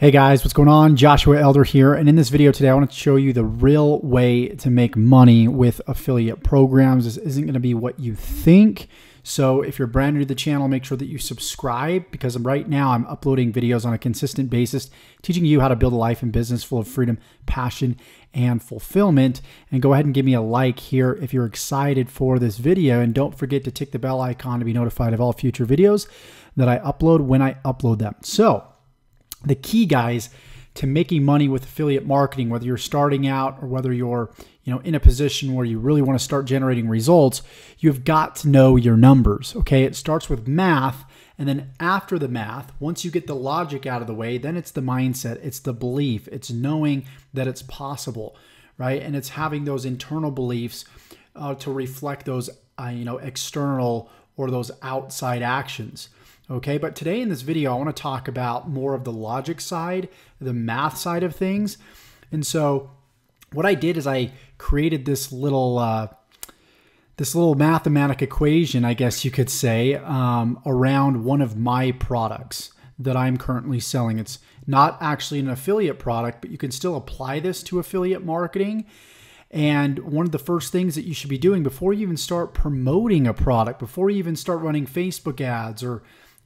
Hey guys, what's going on? Joshua Elder here, and in this video today I want to show you the real way to make money with affiliate programs. This isn't going to be what you think. So if you're brand new to the channel, make sure that you subscribe, because right now I'm uploading videos on a consistent basis teaching you how to build a life and business full of freedom, passion, and fulfillment. And go ahead and give me a like here if you're excited for this video, and don't forget to tick the bell icon to be notified of all future videos that I upload when I upload them. So the key, guys, to making money with affiliate marketing, whether you're starting out or whether you're in a position where you really want to start generating results, you've got to know your numbers. Okay, it starts with math, and then after the math, once you get the logic out of the way, then it's the mindset, it's the belief, it's knowing that it's possible, right? And it's having those internal beliefs to reflect those external or those outside actions. Okay, but today in this video, I want to talk about more of the logic side, the math side of things. And so what I did is I created this little mathematic equation, I guess you could say, around one of my products that I'm currently selling. It's not actually an affiliate product, but you can still apply this to affiliate marketing. And one of the first things that you should be doing before you even start promoting a product, before you even start running Facebook ads or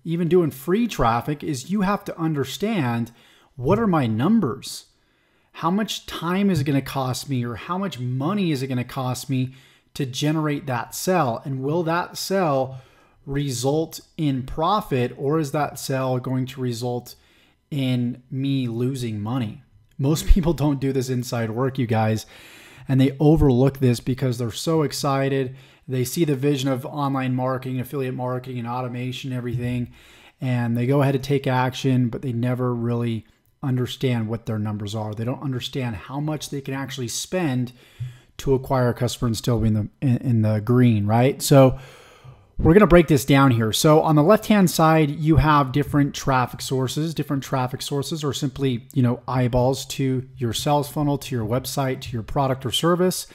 even doing free traffic, is you have to understand, what are my numbers? How much time is it going to cost me, or how much money is it going to cost me to generate that sale? And will that sale result in profit, or is that sale going to result in me losing money? Most people don't do this inside work, you guys, and they overlook this because they're so excited. They see the vision of online marketing, affiliate marketing, and automation, everything, and they go ahead and take action, but they never really understand what their numbers are. They don't understand how much they can actually spend to acquire a customer and still be in the green, right? So we're going to break this down here. So on the left-hand side, you have different traffic sources. Different traffic sources are simply, eyeballs to your sales funnel, to your website, to your product or service.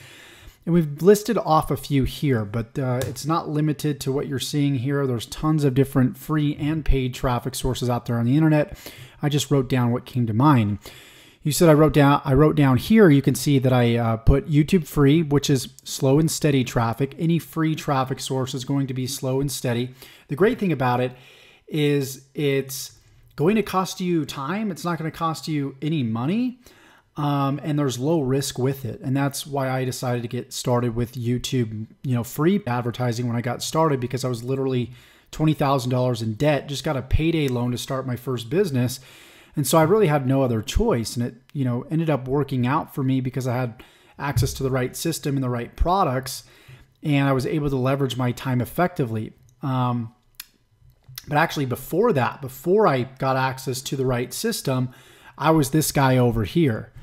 And we've listed off a few here, but it's not limited to what you're seeing here. There's tons of different free and paid traffic sources out there on the internet. I just wrote down what came to mind. You said I wrote down here, you can see that I put YouTube free, which is slow and steady traffic. Any free traffic source is going to be slow and steady. The great thing about it is it's going to cost you time. It's not going to cost you any money. And there's low risk with it. And that's why I decided to get started with YouTube, free advertising when I got started, because I was literally $20,000 in debt, just got a payday loan to start my first business. And so I really had no other choice. And it, ended up working out for me because I had access to the right system and the right products, and I was able to leverage my time effectively. But actually before that, before I got access to the right system, I was this guy over here.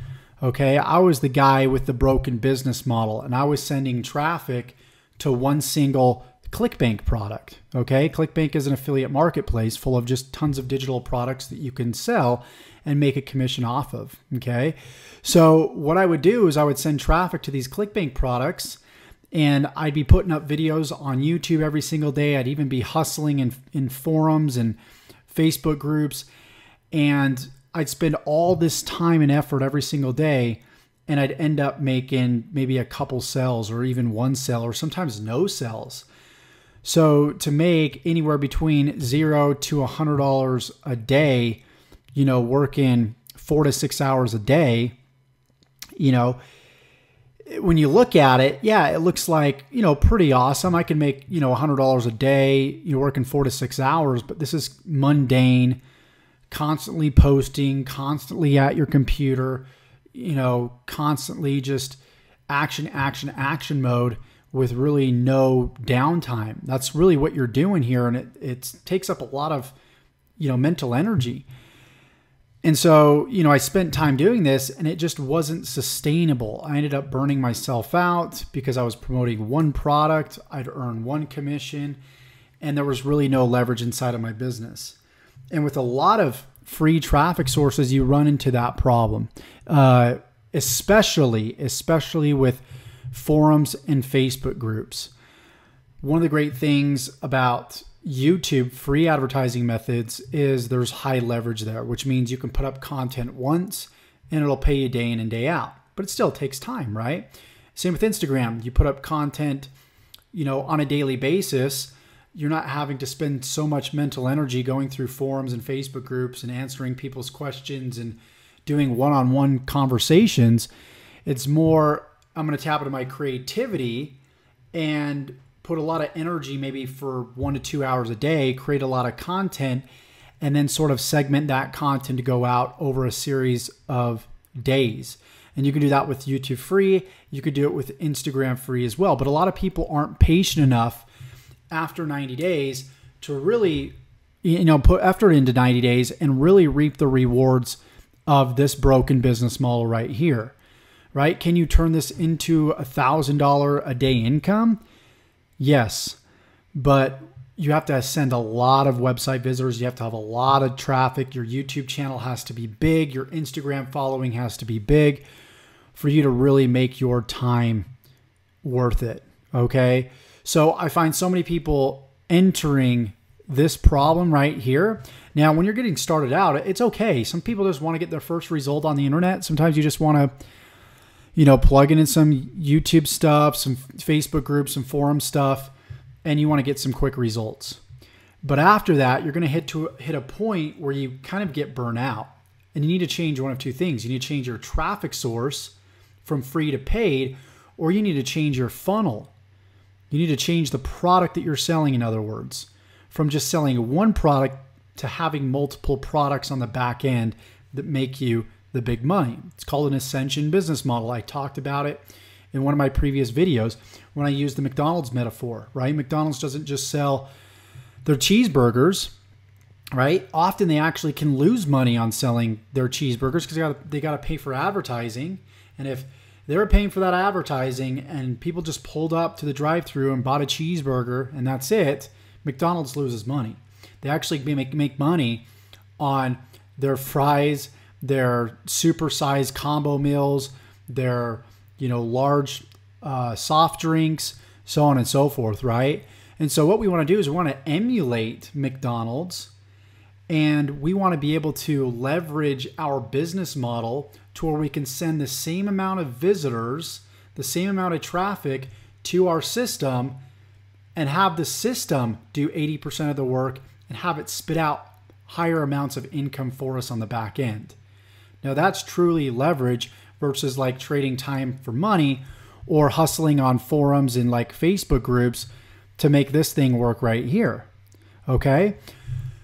Okay, I was the guy with the broken business model, and I was sending traffic to one single ClickBank product. Okay, ClickBank is an affiliate marketplace full of just tons of digital products that you can sell and make a commission off of. Okay, so what I would do is I would send traffic to these ClickBank products, and I'd be putting up videos on YouTube every single day. I'd even be hustling in forums and Facebook groups, and I'd spend all this time and effort every single day, and I'd end up making maybe a couple sales, or even one sale, or sometimes no sales. So to make anywhere between $0 to $100 a day, working 4 to 6 hours a day, when you look at it, yeah, it looks like, pretty awesome. I can make, $100 a day, you're working 4 to 6 hours, but this is mundane, constantly posting, constantly at your computer, constantly just action mode with really no downtime. That's really what you're doing here. And it takes up a lot of, mental energy. And so, I spent time doing this, and it just wasn't sustainable. I ended up burning myself out because I was promoting one product. I'd earn one commission, and there was really no leverage inside of my business. And with a lot of free traffic sources, you run into that problem, especially with forums and Facebook groups. One of the great things about YouTube free advertising methods is there's high leverage there, which means you can put up content once and it'll pay you day in and day out. But it still takes time, right? Same with Instagram. You put up content, on a daily basis. You're not having to spend so much mental energy going through forums and Facebook groups and answering people's questions and doing one-on-one conversations. It's more, I'm going to tap into my creativity and put a lot of energy, maybe for 1 to 2 hours a day, create a lot of content, and then sort of segment that content to go out over a series of days. And you can do that with YouTube free. You could do it with Instagram free as well. But a lot of people aren't patient enough after 90 days to really, put effort into 90 days and really reap the rewards of this broken business model right here, right? Can you turn this into $1,000 a day income? Yes, but you have to send a lot of website visitors. You have to have a lot of traffic. Your YouTube channel has to be big. Your Instagram following has to be big for you to really make your time worth it, okay? So I find so many people entering this problem right here. Now, when you're getting started out, it's okay. Some people just want to get their first result on the internet. Sometimes you just want to, plug in some YouTube stuff, some Facebook groups, some forum stuff, and you want to get some quick results. But after that, you're going to hit a point where you kind of get burnt out. And you need to change one of two things. You need to change your traffic source from free to paid, or you need to change your funnel. You need to change the product that you're selling, in other words, from just selling one product to having multiple products on the back end that make you the big money. It's called an ascension business model. I talked about it in one of my previous videos when I used the McDonald's metaphor, right? McDonald's doesn't just sell their cheeseburgers, right? Often they actually can lose money on selling their cheeseburgers because they got to pay for advertising. And if they were paying for that advertising and people just pulled up to the drive-thru and bought a cheeseburger and that's it, McDonald's loses money. They actually make money on their fries, their supersized combo meals, their large soft drinks, so on and so forth, right? And so what we want to do is we want to emulate McDonald's, and we want to be able to leverage our business model to where we can send the same amount of visitors, the same amount of traffic to our system, and have the system do 80% of the work and have it spit out higher amounts of income for us on the back end. Now that's truly leverage versus like trading time for money or hustling on forums and like Facebook groups to make this thing work right here. Okay.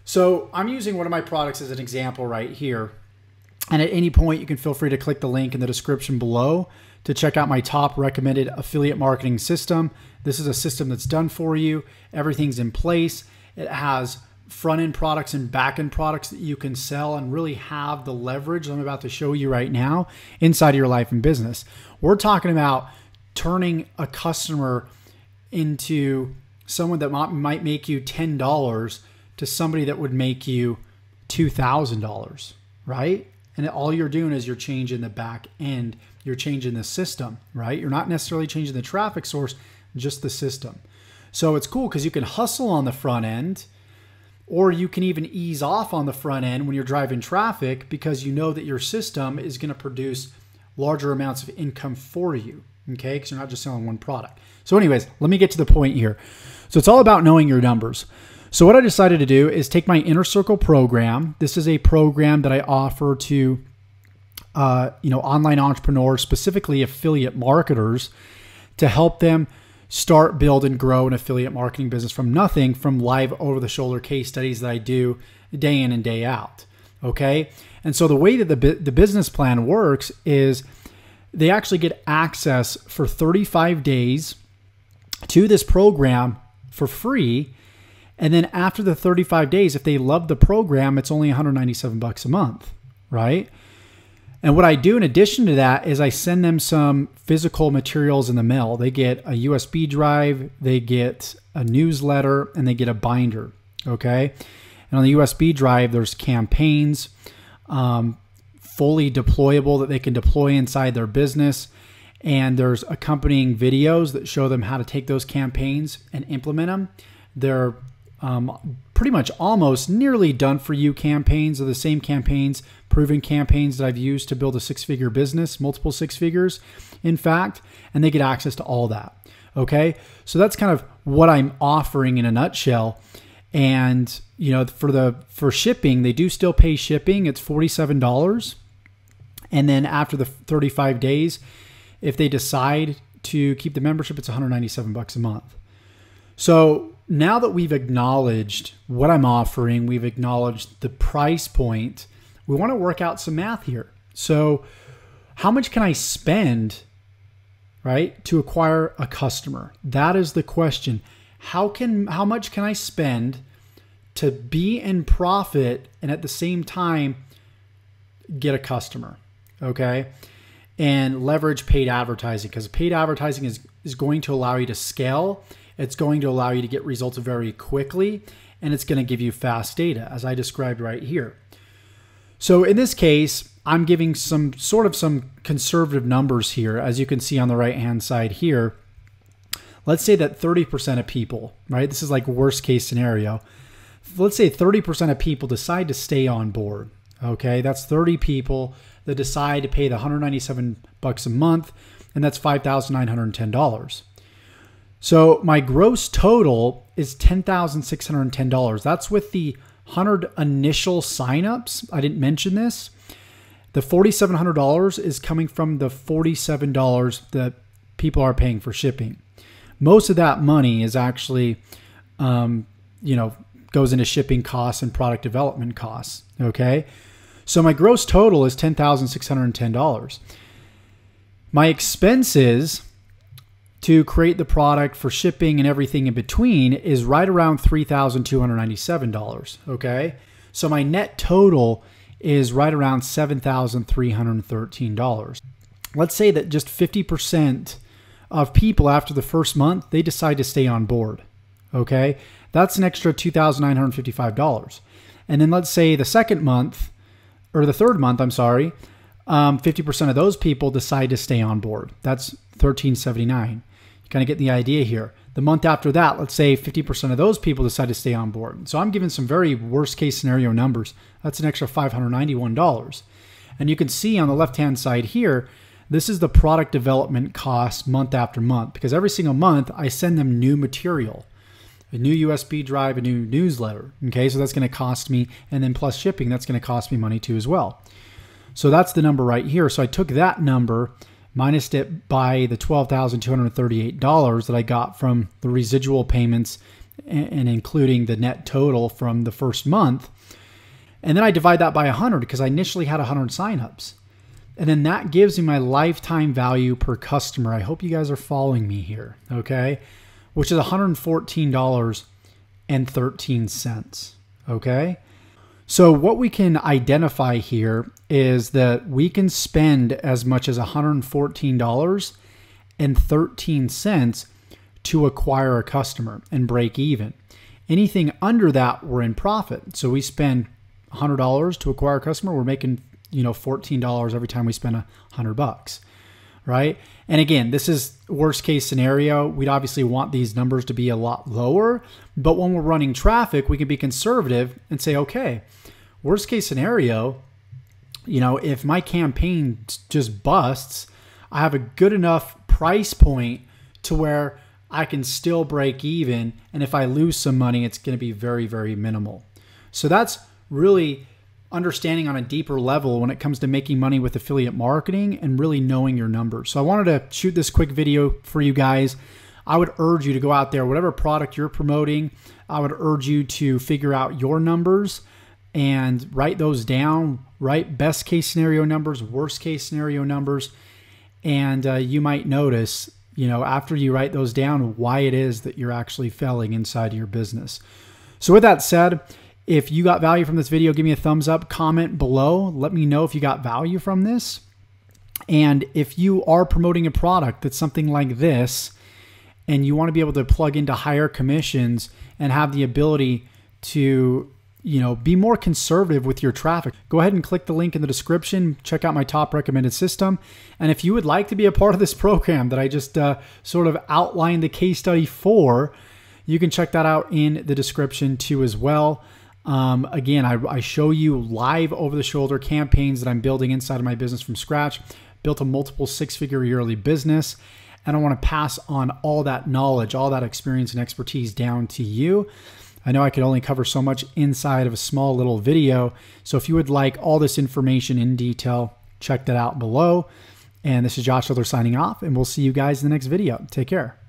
So I'm using one of my products as an example right here. And at any point you can feel free to click the link in the description below to check out my top recommended affiliate marketing system. This is a system that's done for you. Everything's in place. It has front-end products and back-end products that you can sell and really have the leverage I'm about to show you right now inside of your life and business. We're talking about turning a customer into someone that might make you $10 to somebody that would make you $2,000, right? And all you're doing is you're changing the back end. You're changing the system, right? You're not necessarily changing the traffic source, just the system. So it's cool because you can hustle on the front end, or you can even ease off on the front end when you're driving traffic because you know that your system is going to produce larger amounts of income for you, okay? Because you're not just selling one product. So anyways, let me get to the point here. So it's all about knowing your numbers. So what I decided to do is take my Inner Circle program. This is a program that I offer to online entrepreneurs, specifically affiliate marketers, to help them start, build, and grow an affiliate marketing business from nothing, from live over-the-shoulder case studies that I do day in and day out, okay? And so the way that the business plan works is they actually get access for 35 days to this program for free. And then after the 35 days, if they love the program, it's only $197 a month, right? And what I do in addition to that is I send them some physical materials in the mail. They get a USB drive, they get a newsletter, and they get a binder, okay? And on the USB drive, there's campaigns, fully deployable that they can deploy inside their business. And there's accompanying videos that show them how to take those campaigns and implement them. They're pretty much almost nearly done for you campaigns are the same campaigns, proven campaigns that I've used to build a six-figure business, multiple six figures, in fact, and they get access to all that. Okay, so that's kind of what I'm offering in a nutshell. And you know, for shipping, they do still pay shipping. It's $47, and then after the 35 days, if they decide to keep the membership, it's $197 a month. So now that we've acknowledged what I'm offering, we've acknowledged the price point, we want to work out some math here. So how much can I spend, right, to acquire a customer? That is the question. How much can I spend to be in profit and at the same time get a customer? Okay. And leverage paid advertising, because paid advertising is going to allow you to scale. It's going to allow you to get results very quickly, and it's going to give you fast data, as I described right here. So in this case, I'm giving some conservative numbers here, as you can see on the right-hand side here. Let's say that 30% of people, right? This is like worst case scenario. Let's say 30% of people decide to stay on board. Okay, that's 30 people that decide to pay the $197 a month, and that's $5,910. So my gross total is $10,610. That's with the 100 initial signups. I didn't mention this. The $4,700 is coming from the $47 that people are paying for shipping. Most of that money is actually, goes into shipping costs and product development costs. Okay. So my gross total is $10,610. My expenses to create the product, for shipping and everything in between, is right around $3,297. Okay. So my net total is right around $7,313. Let's say that just 50% of people after the first month, they decide to stay on board. Okay. That's an extra $2,955. And then let's say the second month, or the third month, I'm sorry, 50% of those people decide to stay on board. That's $1,379. You kind of get the idea here. The month after that, let's say 50% of those people decide to stay on board. So I'm giving some very worst case scenario numbers. That's an extra $591. And you can see on the left-hand side here, this is the product development cost month after month, because every single month I send them new material, a new USB drive, a new newsletter. Okay, so that's going to cost me, and then plus shipping, that's going to cost me money too as well. So that's the number right here. So I took that number, minused it by the $12,238 that I got from the residual payments, and including the net total from the first month. And then I divide that by 100, because I initially had 100 signups. And then that gives me my lifetime value per customer. I hope you guys are following me here, okay? Which is $114.13, okay? So what we can identify here is that we can spend as much as $114.13 to acquire a customer and break even. Anything under that, we're in profit. So we spend $100 to acquire a customer, we're making $14 every time we spend $100, right? And again, this is worst case scenario. We'd obviously want these numbers to be a lot lower, but when we're running traffic, we can be conservative and say, okay, worst case scenario, if my campaign just busts, I have a good enough price point to where I can still break even. And if I lose some money, it's going to be very, very minimal. So that's really understanding on a deeper level when it comes to making money with affiliate marketing and really knowing your numbers. So I wanted to shoot this quick video for you guys. I would urge you to go out there, whatever product you're promoting, I would urge you to figure out your numbers and write those down, write best case scenario numbers, worst case scenario numbers. And you might notice, after you write those down, why it is that you're actually failing inside of your business. So with that said, if you got value from this video, give me a thumbs up, comment below. Let me know if you got value from this. And if you are promoting a product that's something like this, and you want to be able to plug into higher commissions and have the ability to, be more conservative with your traffic, go ahead and click the link in the description. Check out my top recommended system. And if you would like to be a part of this program that I just sort of outlined the case study for, You can check that out in the description too as well. Again, I show you live over-the-shoulder campaigns that I'm building inside of my business from scratch. Built a multiple six-figure yearly business, and I want to pass on all that knowledge, all that experience and expertise down to you. I know I could only cover so much inside of a small little video, so if you would like all this information in detail, check that out below. And this is Josh Elder signing off, and we'll see you guys in the next video. Take care.